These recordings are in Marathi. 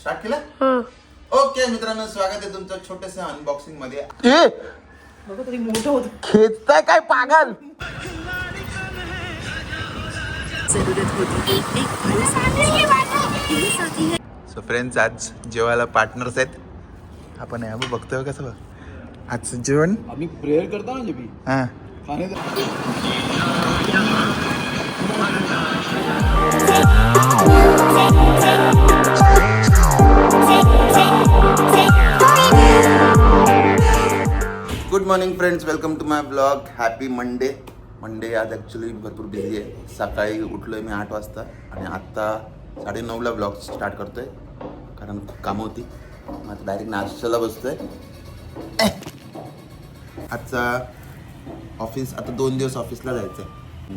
स्टार्ट केलं. ओके मित्रांनो, स्वागत आहे तुमचं छोटंसं अनबॉक्सिंग मध्ये. खेचताय काय पागल. सो फ्रेंड्स, आज जेवायला पार्टनर्स आहेत. आपण आहे बघतोय कसं आजचं जेवण. आम्ही प्रेयर करता ना जेबी हा खाणे. Good morning friends, welcome to my blog. Happy Monday. आज ॲक्च्युली भरपूर बिझी आहे. सकाळी उठलो आहे मी 8 वाजता आणि आत्ता 9:30ला ब्लॉग स्टार्ट करतो आहे, कारण खूप कामं होती. मग आता डायरेक्ट नाश्त्याला बसतो आहे. आजचा ऑफिस, आता 2 दिवस ऑफिसला जायचं आहे.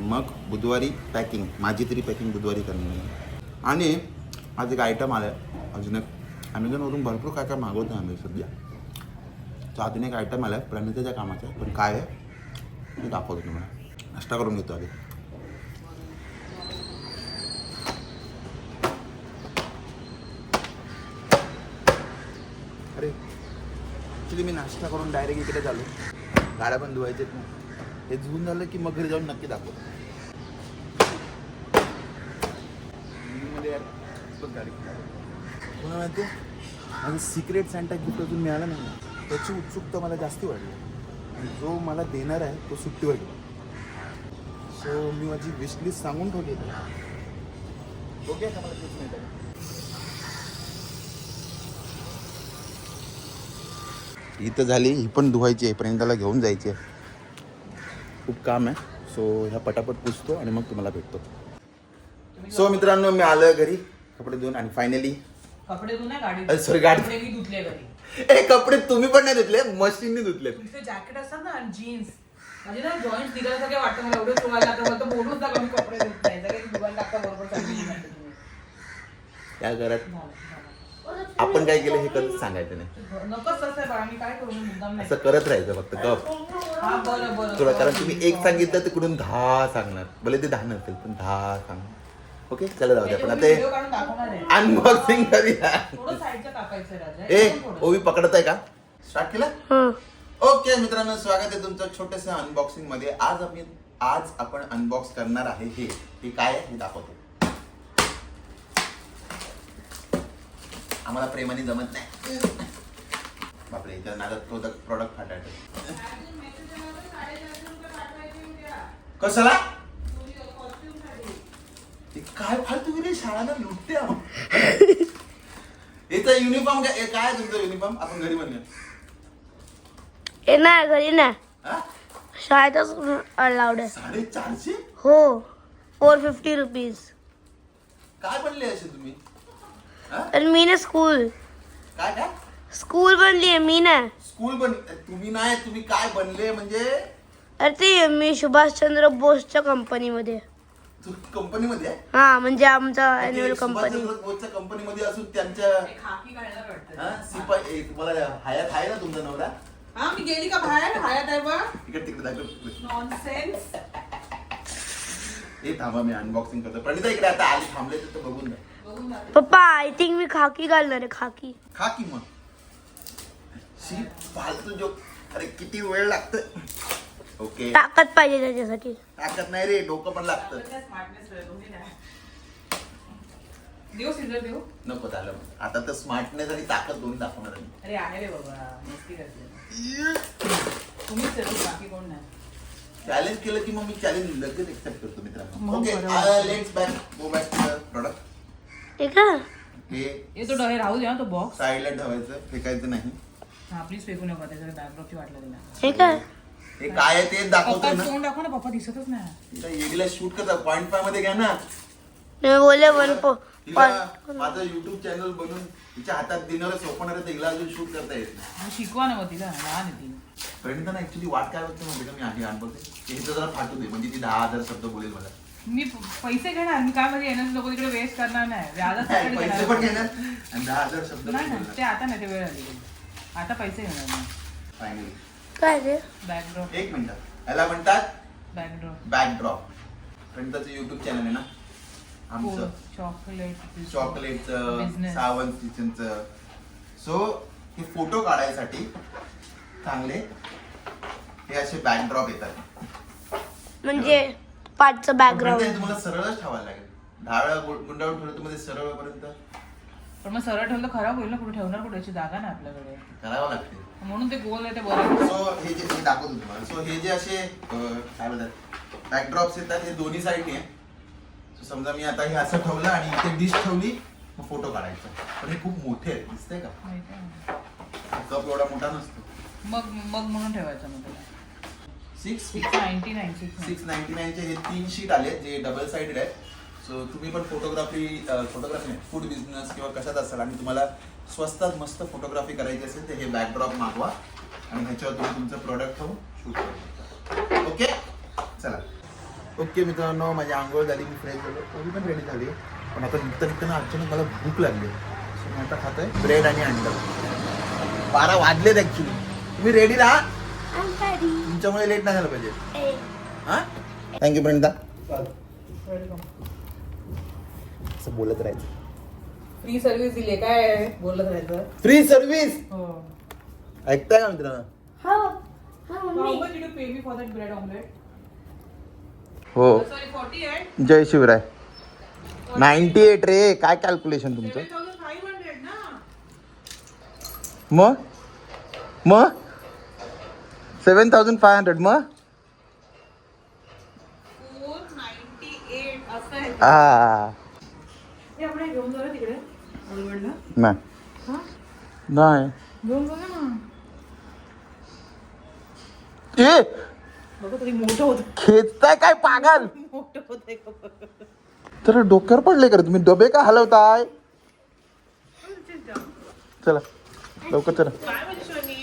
मग बुधवारी पॅकिंग, माझी तरी पॅकिंग बुधवारी करणार आहे. आणि आज एक आयटम आला आहे, अजून एक ॲमेझॉनवरून भरपूर काय काय मागवतो आम्ही सध्या. तो अजून एक आयटम आला आहे प्रणिताच्या कामाचा आहे, पण काय आहे ते दाखवतो तुम्हाला. नाश्ता करून घेतो आधी. अरे ॲक्च्युली मी नाश्ता करून डायरेक्ट इकडे झालो. गाड्या पण धुवायचेत ना, हे धुवून झालं की मग घरी जाऊन नक्की दाखवतो. मध्ये यार गाडी कोणा माहिती माझं सिक्रेट सॅन्टा गिफ्ट अजून मिळालं नाही. त्याची उत्सुकता मला जास्ती वाढली आणि जो मला देणार आहे तो सुट्टीवर गेला. सो मी माझी विशलिस्ट सांगून ठेवली. ओके का मला तेच नाही. ही तर झाली, ही पण धुवायची आहे, प्रेंडाला घेऊन जायची आहे. खूप काम आहे. सो ह्या पटापट पुसतो आणि मग तुम्हाला भेटतो. सो मित्रांनो, मी आलोय घरी कपडे धुवून आणि फायनली कपडे धुवून गाडी सॉरी गाडी मी धुतले घरी. कपडे तुम्ही पण नाही धुतले, मशीनने धुतले. तुझे जॅकेट असतात ना आणि जीन्स, म्हणजे ना जॉईंट निघाल्यासारखे वाटतं मला. एवढे धुवायला आता मला तर बोलूच नका मी कपडे धुत नाही. जर धुवायला टाकता बरोबर चालली नाही तुम्ही. त्या घरात आपण काय केलं हे कधीच सांगायचं नाही. नकोच तसं आहे बाळा, मी काय करू, मुद्दाम नाही. असं करत राहायचं फक्त गप. हा बरं बरं तुला, कारण तुम्ही एक सांगितलं तिकडून 10 सांगणार. भले ते 10 नसेल पण 10 सांगणार. ओके चला जाऊ दे, आपण आता व्हिडिओ काढून दाखवणार आहे. अनबॉक्सिंग करूया. थोडं साईडचं कापायचं राजा. ए ओवी पकडत आहे का? स्टार्ट केलं. ओके मित्रांनो, स्वागत आहे तुमचं छोटंसं अनबॉक्सिंग मध्ये. आज आपण अनबॉक्स करणार आहे हे काय आहे हे दाखवतो. आम्हाला प्रेमाने जमत नाही. बापरे, इथं नादात प्रोडक्ट फाटायचं. कशाला काय फालतू गेली शाळाला लुटते. याचा युनिफॉर्म काय तुमचा युनिफॉर्म आपण घरी बनवूया. ए नाही, घरी नाही, हा? शाळेतच अलाउड आहे. 450? हो, 450 रुपीज. काय बनले असे तुम्ही? हा? आणि मी ना स्कूल काय बनली आहे मी ना. स्कूल तुम्ही नाही, तुम्ही काय बनले म्हणजे? अरे ते मी सुभाषचंद्र बोसच्या कंपनीमध्ये. कंपनीमध्ये आहे? हा, म्हणजे आमचा अॅन्युअल कंपनी. बोसच्या कंपनीमध्ये असून त्यांच्या खाकी घालायला वाटतं. हा, शिपाई तुम्हाला हयात आहे ना तुमचा नवरा? हा, मी गेली का बाहेर? हयात आहे बा. तिकडे दाखव. नॉनसेन्स. हे थांबा, मी अनबॉक्सिंग करतो. प्रणिता इकडे आता आली, थांबले तर बघून द्या. बघून दाखव. पप्पा, आय थिंक मी खाकी घालणार आहे. खाकी खा की मग. शी फालतू जो. अरे किती वेळ लागतोय. ओके, ताकद पाहिजे त्याच्यासाठी. ताकद नाही रे, डोकं पण लागतं. स्मार्टनेस आहे, दोन्ही नाही. देऊ सिंदर देऊ. नको झालं. आता तर स्मार्टनेस आणि ताकद दोन्ही दाखवणार आहे. अरे आहे रे बाबा, मस्ती करते. तुम्हीच आहे, बाकी कोण नाही. चॅलेंज केलं की मग मी चॅलेंज लगेच एक्सेप्ट करतो मित्रांनो. मग ओके, बरोबर. Let's go back to the product. ठीक आहे. हे तो डोळे राहू द्या तो बॉक्स. साईडला ठेवायचं, फेकायचं नाही. हा प्लीज फेकू नका, त्याच्याकडे बॅकड्रॉपची वाट लागली. ठीक आहे. हे काय आहे ते दाखवतो पप्पा ना. फोन दाखव ना, पप्पा दिसतच नाही. तिला येडीला शूट करता 0.5 मध्ये घ्या ना. मी बोलले तिला माझं युट्यूब चॅनल बनवून तिच्या हातात देणारच ओपनर आहे, तिला अजून शूट करता येत नाही. मग शिकवा ना मग तिला, लहान आहे ती. फ्रेंड ना ऍक्च्युली वाट काय होते माहिती का, मी आधी आणबघते हे जरा फाटू दे, म्हणजे ती 10,000 शब्द बोलेल मला. मी पैसे घेणार, मी काय माझी एनर्जी लोक तिकडे वेस्ट करणार नाही. व्याजासाठी पैसे पण घेणार आणि 10,000 शब्द नाही ना, ते आता नाही, ते वेळ आली. आता पैसे घेणार मी. फायनली काय ते? बॅकड्रॉप. एक मिनिट, याला म्हणतात बॅकड्रॉप. बॅकड्रॉप. फ्रेंडचं युट्यूब चॅनल आहे ना, आमचं चॉकलेटचं Business. सावंत किचनचं. सो हे फोटो काढायसाठी चांगले हे असे बॅकड्रॉप येतात. म्हणजे पाठचं पण बॅकग्राऊंड. ते तुम्हाला सरळच ठेवायला लागेल. 10 वेळा गुंडाळून ठेवलं तुम्हाला सरळ होईपर्यंत पण मग सरळ ठेवलं खराब होईल ना, कुठे ठेवणार कुठे याची जागा नाही आपल्याकडे, करावं लागते. म्हणून ते गोल आहे ते बरं. सो हे जे मी दाखवतो तुम्हाला. सो हे जे असे काय बोलतात बॅकड्रॉप्स येतात हे दोन्ही साईडने आहे. सो समजा मी आता हे असं ठेवलं आणि इथे डिश ठेवली मग फोटो काढायचा. पण हे खूप मोठे आहेत दिसते का? माहिती आहे. कप एवढा मोठा नसतो. मग मग म्हणून ठेवायचं मग त्याला. 699 699 चे हे 3 शीट आले जे डबल साइडेड आहेत. सो तुम्ही पण फोटोग्राफी नाही फूड बिझनेस किंवा कशात असाल आणि तुम्हाला स्वस्तात मस्त फोटोग्राफी करायची असेल तर हे बॅकड्रॉप मागवा आणि ह्याच्यावर तुम्ही तुमचं प्रोडक्ट ठेवून शूट करू शकता. ओके चला. ओके मित्रांनो माझी आंघोळ झाली, मी फ्रेश झालो, पोळी पण रेडी झाली. पण आता निघताना अचानक मला भूक लागली. सो मी आता खातोय ब्रेड आणि अंडा. 12 वाजलेत ऍक्च्युली. तुम्ही रेडी राहा, तुमच्यामुळे लेट नाही झालं पाहिजे. हा थँक्यू प्रणिता. असं बोलत राहायचं. फ्री सर्व्हिस दिली काय बोलत राहायचं. फ्री सर्व्हिस हो. ऐकताय का मित्रांनो? How much did you pay me for that bread omelette? हो. Sorry, 48. जय शिवराय. 98 रे. काय कॅल्क्युलेशन तुमचं? 7,500 ना. मग 7,500 मग 498 असं आहे. आ हे आपण घेऊन जाऊया तिकडे ऑलवर्डला. नाही हा नाही घेऊन जाऊया ना. ए बघा तरी मोठं होतं. खेचताय काय पागल? मोठं होतंय का बघ. तर डोक्यावर पडले का रे तुम्ही? डबे का हलवताय? चला लवकर चला. काय म्हणजे शोनी?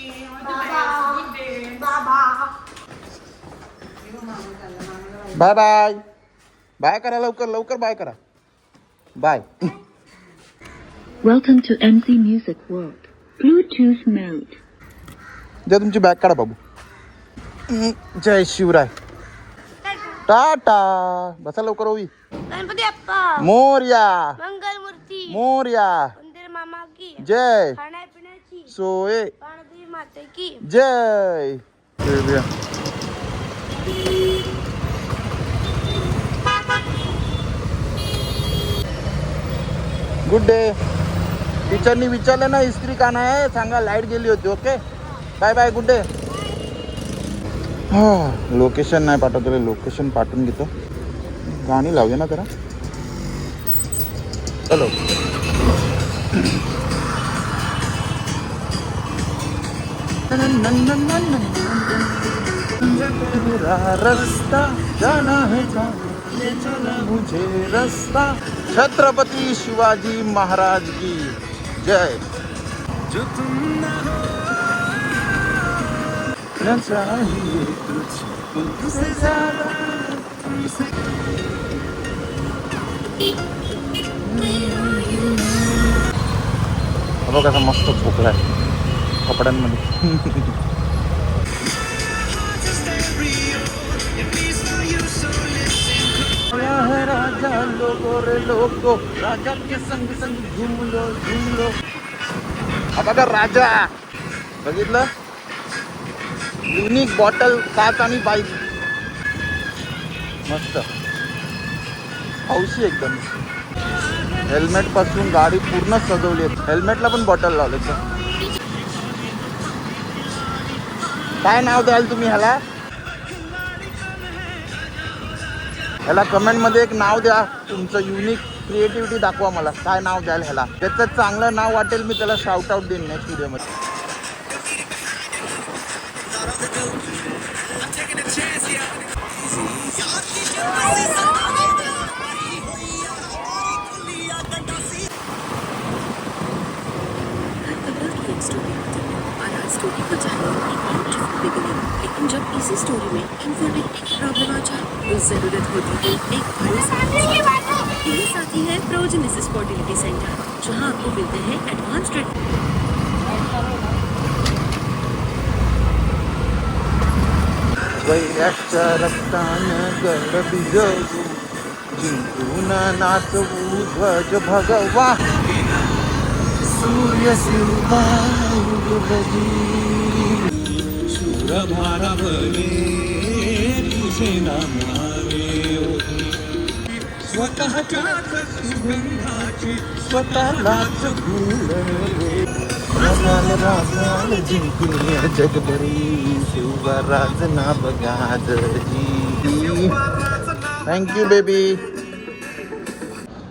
Bye bye. बाय करा लवकर लवकर बाय करा. Bye. Welcome to MC Music World. Bluetooth mode. द्या तुमची बॅग काढा बाबू. जय शिवराय. टाटा. बसा लवकर होई. गणपती अप्पा मोरया मंगलमूर्ती मोरया. मंदिर मामा की जय खाण्यापिण्याची सोये पाणदी माते की जय. Good day. टीचरनी विचारलं ना इस्त्री का नाही सांगा, लाईट गेली होती. Okay bye bye good day. हा लोकेशन नाही पाठवतो, लोकेशन पाठवून घेतो. गाणी लावूया ना जरा. चलो रस्ता जाना है ले चला मुझे रस्ता. छत्रपती शिवाजी महाराज की जय. जो तुम ना हो न चाहिए तुझको तुझसे ज्यादा तुमसे. बघा कसा मस्त झोपलाय कपड्यांमध्ये. है राजा लोगो रे लोगो, राजा के संग संग झूम लो झूम लो. हा बघा राजा बघितलं. युनिक बॉटल काच आणि बाईक मस्त हौशी एकदम. हेल्मेट पासून गाडी पूर्ण सजवली आहे. हेल्मेटला पण बॉटल लावले. काय नाव द्याल तुम्ही ह्याला? ह्याला कमेंट मध्ये एक नाव द्या तुमचं. युनिक क्रिएटिव्हिटी दाखवा मला. काय नाव द्याल ह्याला? त्याचं चांगलं नाव वाटेल मी त्याला शाउट आउट देईन नेक्स्ट व्हिडिओमध्ये. स्टोरी को चाहिए बिगिनिंग, लेकिन जब इसी स्टोरी में इन्फॉर्मेट एक प्रॉब्लम आ जाए तो जरूरत होती है एक भरोसा. यही साथी है प्रोजेनेसिस फर्टिलिटी सेंटर, जहां आपको मिलते हैं एडवांस ट्रीटमेंट. वैराच्या रक्तानं गड भिजवू जिंकून नाचवू ध्वज भगवा सूर्य शूर भारावले तुझे नामारे ओढे स्वतःच्याच सुगंधाची स्वतःलाच भुलले रामाल जिंकून जगभरी शिवराज ना बगादजी. Thank you baby.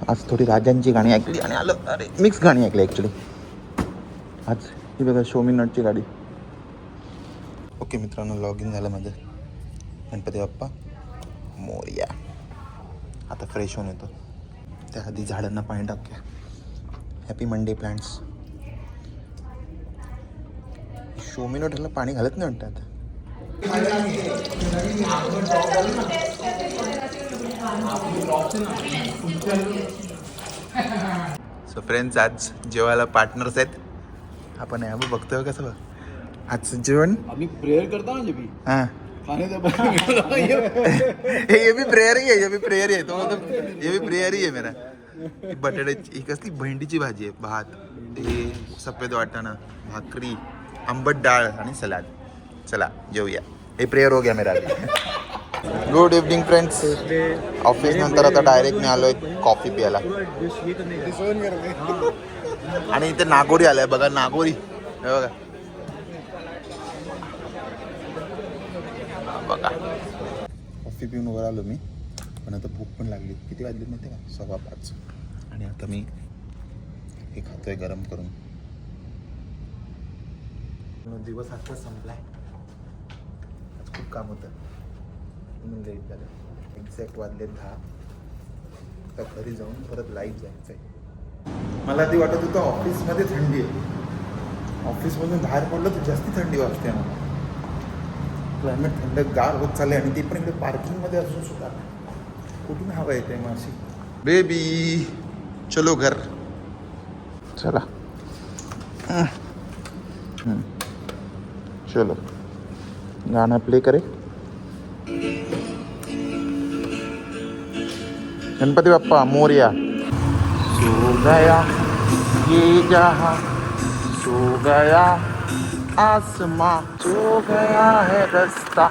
आज थोडी राजांची गाणी ऐकली आणि आलं अरे मिक्स गाणी ऐकली ॲक्च्युली आज. ही बघा शोमी नटची गाडी. ओके मित्रांनो, लॉग इन झालं माझं. गणपती बाप्पा मोरया. आता फ्रेश होऊन येतो. त्याआधी झाडांना पाणी टाकूया. Happy Monday plants. शोमी नटला पाणी घालत नाही म्हणतात आता. सो फ्रेंड्स, आज जेवायला पार्टनर्स आहेत. आपण यावं बघतोय कसं बघ आजचं जेवण. आम्ही प्रेयर करता ना जबी हां खाने ये भी प्रेयर ही है, ये भी प्रेयर ही है. तो मतलब ये भी प्रेयर ही है मेरा. बटाट्याची ही कसली भेंडीची भाजी आहे, भात, हे सफेद वाटाणा, भाकरी, आंबट डाळ आणि सलाड. चला जेऊया. हे प्रेयर हो गया मेरा. Good evening friends. ऑफिस नंतर आता डायरेक्ट मी आलोय कॉफी प्यायला. आणि इथे नागोरी आलाय बघा. नागोरी हे बघा बघा. कॉफी पिऊन वर आलो मी. पण आता भूक पण लागली. किती वाजले माहिती का? 5:15. आणि आता मी हे खातोय गरम करून. दिवस आता संपलाय. आज खूप काम होतं म्हणून लेट झालं. एक्झॅक्ट वाजले 10. आता घरी जाऊन परत लाईव्ह जायचं आहे. मला आधी वाटत होतं ऑफिसमध्ये थंडी आहे. ऑफिसमधून बाहेर पडलं तर जास्ती थंडी वाजते मला. क्लायमेट थंडगार होत चाललंय आणि ते पण इकडे पार्किंगमध्ये असून सुद्धा कुठून हवा येते मग अशी. बेबी चलो घर. चला चलो गाना प्ले करे. गणपति बप्पा मोरिया. सो गया ये जहां, सो गया आसमां, सो गया है रास्ता.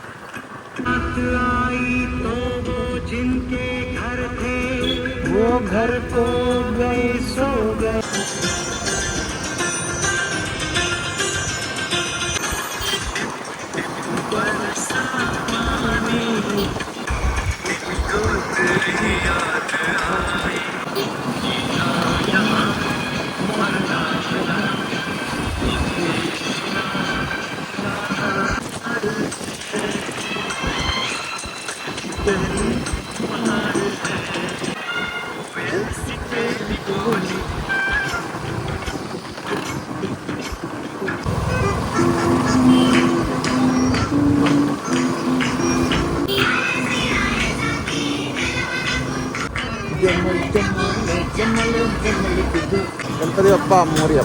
आई तो वो जिनके घर थे वो घर को गए सो गए. गणपति बप्पा मोरिया.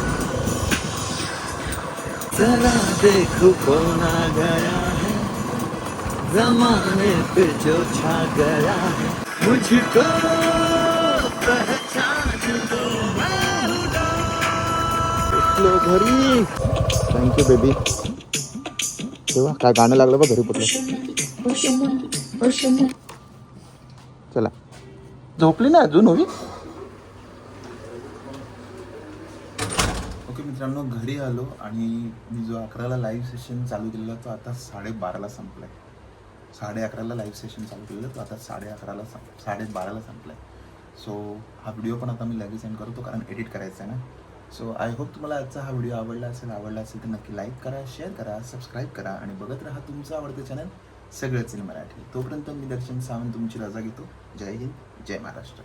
जरा देखो कौन आ गया है, जमाने पे जो छा गया है, मुझको पहचान दो मैं हूँ घरी. Thank you baby. तेव्हा काय गाणं लागलं बघ घरी पडलं. चला झोपली ना अजून हवी. ओके मित्रांनो, घरी आलो आणि मी जो 11ला लाईव्ह सेशन चालू केलेला तो आता 12:30ला संपलाय. 11:30ला लाईव्ह सेशन चालू केलेलं तो आता 12:30ला संपलाय. सो हा व्हिडिओ पण आता मी लगेच सेंड करतो कारण एडिट करायचा आहे ना. सो आय होप तुम्हाला आजचा हा व्हिडिओ आवडला असेल तर नक्की लाईक करा, शेअर करा, सबस्क्राईब करा आणि बघत राहा तुमचं आवडतं चॅनल सगळंच इन मराठी. तोपर्यंत मी दर्शन सावंत तुमची रजा घेतो. जय हिंद, जय महाराष्ट्र.